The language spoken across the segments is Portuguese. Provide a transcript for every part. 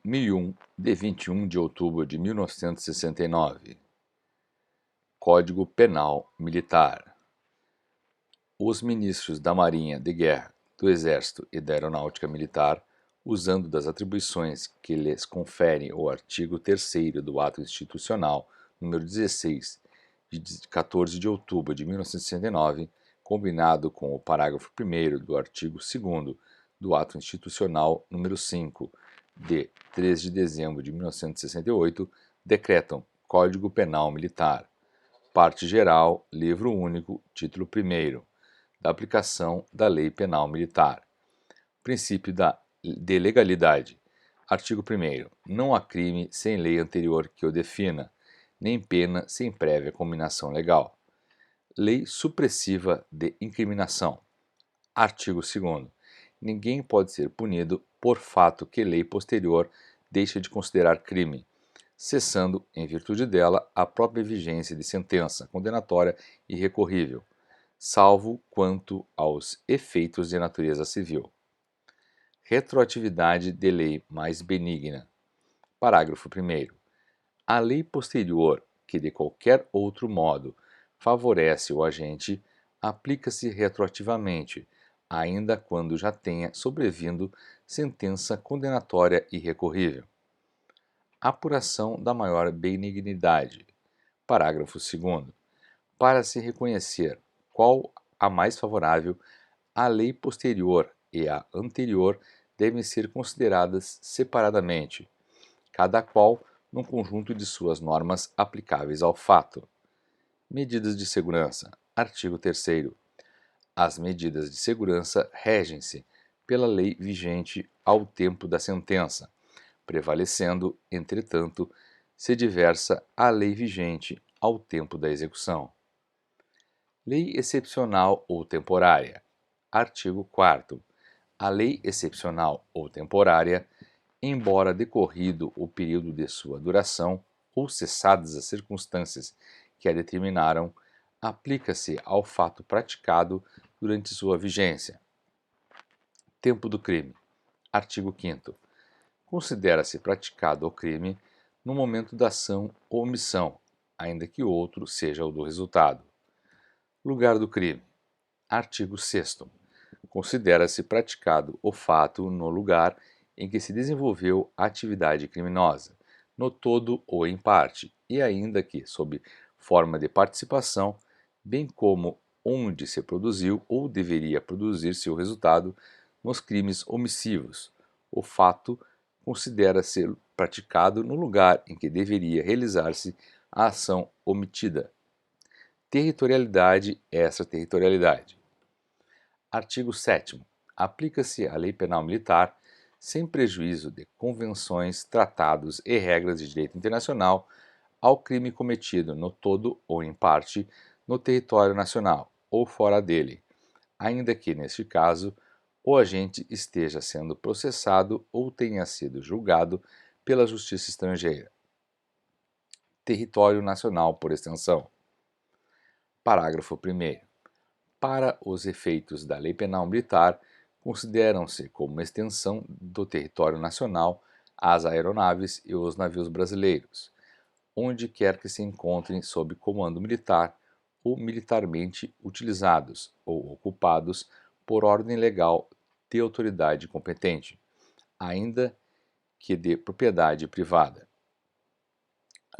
1001, de 21 de outubro de 1969. Código Penal Militar. Os ministros da Marinha de Guerra, do Exército e da Aeronáutica Militar, usando das atribuições que lhes confere o artigo 3º do Ato Institucional número 16, de 14 de outubro de 1969, combinado com o parágrafo 1º do artigo 2º do Ato Institucional número 5, de 3 de dezembro de 1968, decretam Código Penal Militar. Parte Geral, Livro Único, Título 1º, da aplicação da Lei Penal Militar. Princípio de legalidade. Artigo 1º. Não há crime sem lei anterior que o defina, nem pena sem prévia combinação legal. Lei supressiva de incriminação. Artigo 2º. Ninguém pode ser punido por fato que lei posterior deixa de considerar crime, cessando, em virtude dela, a própria vigência de sentença condenatória irrecorrível, salvo quanto aos efeitos de natureza civil. Retroatividade de lei mais benigna. Parágrafo 1º. A lei posterior, que de qualquer outro modo favorece o agente, aplica-se retroativamente, ainda quando já tenha sobrevindo sentença condenatória irrecorrível. Apuração da maior benignidade. Parágrafo 2º. Para se reconhecer qual a mais favorável, a lei posterior e a anterior devem ser consideradas separadamente, cada qual num conjunto de suas normas aplicáveis ao fato. Medidas de segurança. Artigo 3º. As medidas de segurança regem-se pela lei vigente ao tempo da sentença, prevalecendo, entretanto, se diversa a lei vigente ao tempo da execução. Lei excepcional ou temporária. Artigo 4º. A lei excepcional ou temporária, embora decorrido o período de sua duração ou cessadas as circunstâncias que a determinaram, aplica-se ao fato praticado durante sua vigência. Tempo do crime. Artigo 5º. Considera-se praticado o crime no momento da ação ou omissão, ainda que outro seja o do resultado. Lugar do crime. Artigo 6º. Considera-se praticado o fato no lugar em que se desenvolveu a atividade criminosa, no todo ou em parte, e ainda que sob forma de participação, bem como onde se produziu ou deveria produzir-se o resultado nos crimes omissivos. O fato considera-se praticado no lugar em que deveria realizar-se a ação omitida. Territorialidade e extraterritorialidade. Artigo 7º. Aplica-se a lei penal militar sem prejuízo de convenções, tratados e regras de direito internacional ao crime cometido no todo ou em parte no território nacional ou fora dele, ainda que, neste caso, o agente esteja sendo processado ou tenha sido julgado pela justiça estrangeira. Território nacional por extensão. Parágrafo 1º. Para os efeitos da lei penal militar, consideram-se como extensão do território nacional as aeronaves e os navios brasileiros, onde quer que se encontrem sob comando militar ou militarmente utilizados ou ocupados por ordem legal de autoridade competente, ainda que de propriedade privada.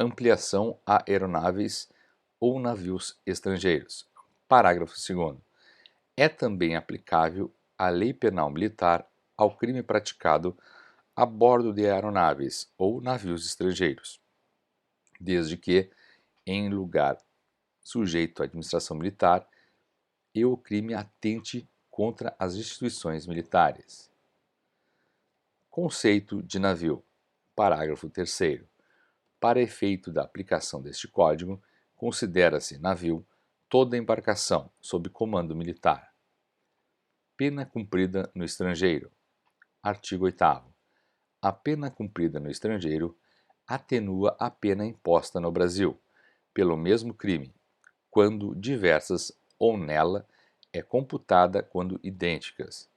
Ampliação a aeronaves ou navios estrangeiros. Parágrafo 2º. É também aplicável a lei penal militar ao crime praticado a bordo de aeronaves ou navios estrangeiros, desde que, em lugar sujeito à administração militar, e o crime atente contra as instituições militares. Conceito de navio. Parágrafo 3º. Para efeito da aplicação deste Código, considera-se navio toda embarcação sob comando militar. Pena cumprida no estrangeiro. Artigo 8º. A pena cumprida no estrangeiro atenua a pena imposta no Brasil, pelo mesmo crime, quando diversas ou nela é computada quando idênticas.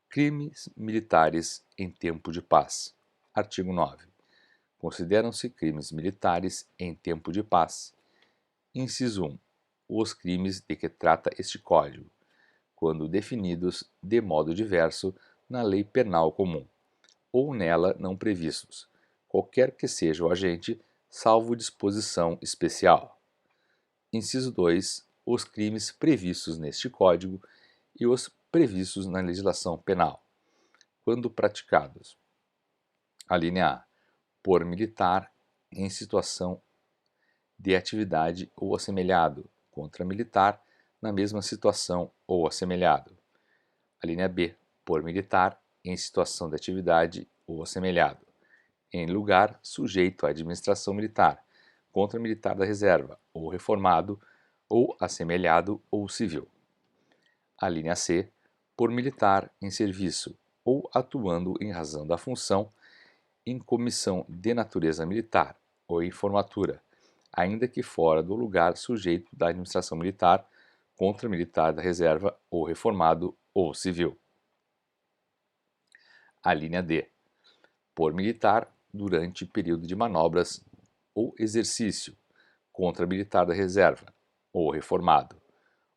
Crimes militares em tempo de paz. Artigo 9. Consideram-se crimes militares em tempo de paz. Inciso 1. Os crimes de que trata este Código, quando definidos de modo diverso na lei penal comum, ou nela não previstos, qualquer que seja o agente, salvo disposição especial. Inciso 2. Os crimes previstos neste Código e os previstos na legislação penal, quando praticados. A linha A. Por militar em situação de atividade ou assemelhado, contra militar na mesma situação ou assemelhado. A linha B. Por militar em situação de atividade ou assemelhado, em lugar sujeito à administração militar, contra militar da reserva, ou reformado, ou assemelhado ou civil. A linha C. Por militar em serviço ou atuando em razão da função em comissão de natureza militar ou em formatura, ainda que fora do lugar sujeito da administração militar, contra militar da reserva ou reformado ou civil. A linha D. Por militar durante período de manobras ou exercício, contra militar da reserva ou reformado,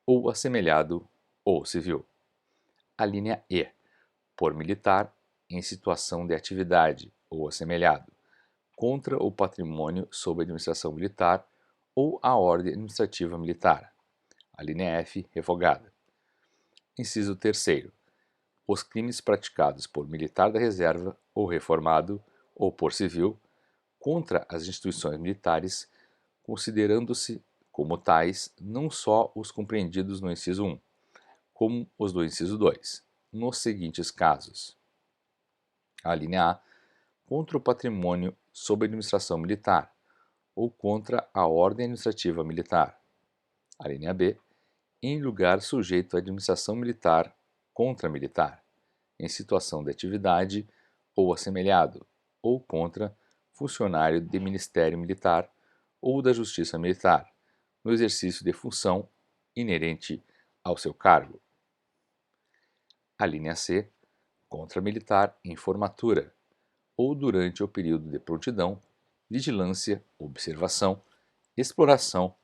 ou assemelhado ou civil. A linha E. Por militar em situação de atividade ou assemelhado, contra o patrimônio sob administração militar ou a ordem administrativa militar. A linha F, revogada. Inciso 3º. Os crimes praticados por militar da reserva ou reformado ou por civil contra as instituições militares, considerando-se como tais não só os compreendidos no inciso 1, como os do inciso 2, nos seguintes casos. A linha A. Contra o patrimônio sob administração militar ou contra a ordem administrativa militar. A linha B. Em lugar sujeito à administração militar contra militar, em situação de atividade ou assemelhado, ou contra funcionário de Ministério Militar ou da Justiça Militar, no exercício de função inerente ao seu cargo. A linha C. Contra militar em formatura, ou durante o período de prontidão, vigilância, observação, exploração,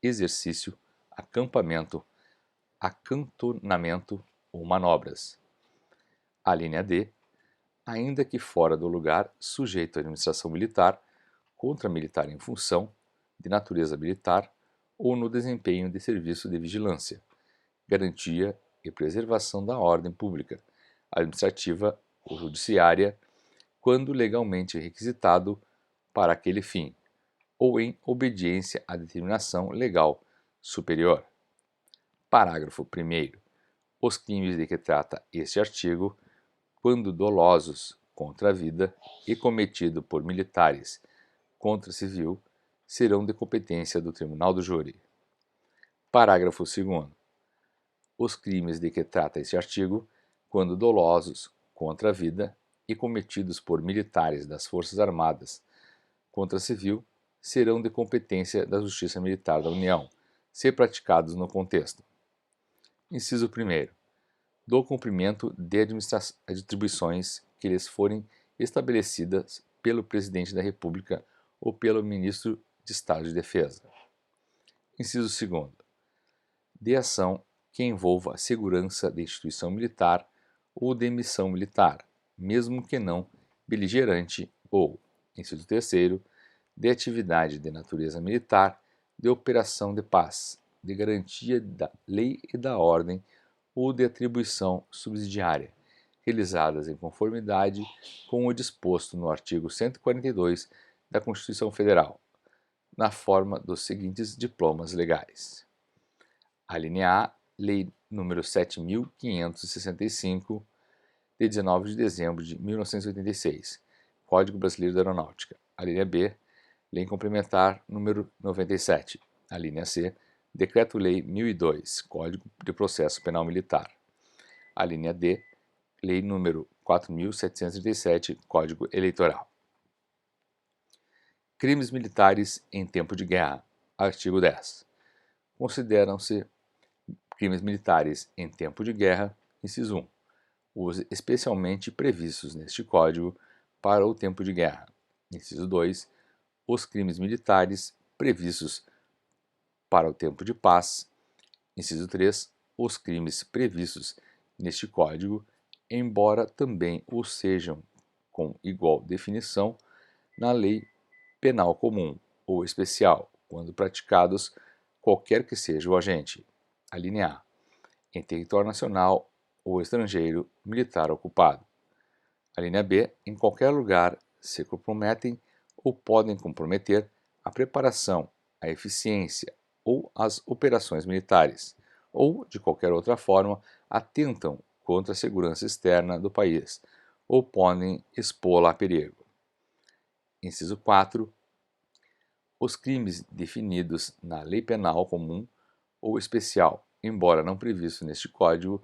exercício, acampamento, acantonamento ou manobras. A linha D. Ainda que fora do lugar sujeito à administração militar, contra militar em função, de natureza militar ou no desempenho de serviço de vigilância, garantia e preservação da ordem pública, administrativa ou judiciária, quando legalmente requisitado para aquele fim, ou em obediência à determinação legal superior. Parágrafo 1º. Os crimes de que trata este artigo, quando dolosos contra a vida e cometido por militares contra civil, serão de competência do Tribunal do Júri. Parágrafo 2º. Os crimes de que trata este artigo, quando dolosos contra a vida e cometidos por militares das Forças Armadas contra civil, serão de competência da Justiça Militar da União, se praticados no contexto. Inciso 1º. Do cumprimento de atribuições que lhes forem estabelecidas pelo Presidente da República ou pelo Ministro de Estado de Defesa. Inciso 2º. De ação que envolva a segurança da instituição militar ou de missão militar, mesmo que não beligerante ou, inciso 3º, de atividade de natureza militar, de operação de paz, de garantia da lei e da ordem ou de atribuição subsidiária, realizadas em conformidade com o disposto no artigo 142 da Constituição Federal, na forma dos seguintes diplomas legais. A linha A, Lei nº 7.565, de 19 de dezembro de 1986, Código Brasileiro da Aeronáutica. A linha B, Lei Complementar nº 97. A linha C, Decreto-Lei 1002, Código de Processo Penal Militar. A linha D, Lei nº 4.737, Código Eleitoral. Crimes militares em tempo de guerra. Artigo 10. Consideram-se crimes militares em tempo de guerra, inciso 1, os especialmente previstos neste Código para o tempo de guerra. Inciso 2. Os crimes militares previstos para o tempo de paz. Inciso 3. Os crimes previstos neste Código, embora também o sejam com igual definição na Lei Penal Comum ou Especial, quando praticados qualquer que seja o agente. A linha A. Em território nacional ou estrangeiro militar ocupado. A linha B. Em qualquer lugar se comprometem ou podem comprometer a preparação, a eficiência ou as operações militares, ou, de qualquer outra forma, atentam contra a segurança externa do país, ou podem expô-la a perigo. Inciso 4. Os crimes definidos na Lei Penal Comum ou Especial, embora não previstos neste Código,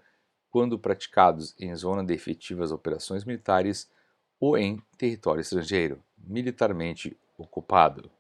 quando praticados em zona de efetivas operações militares ou em território estrangeiro, militarmente ocupado.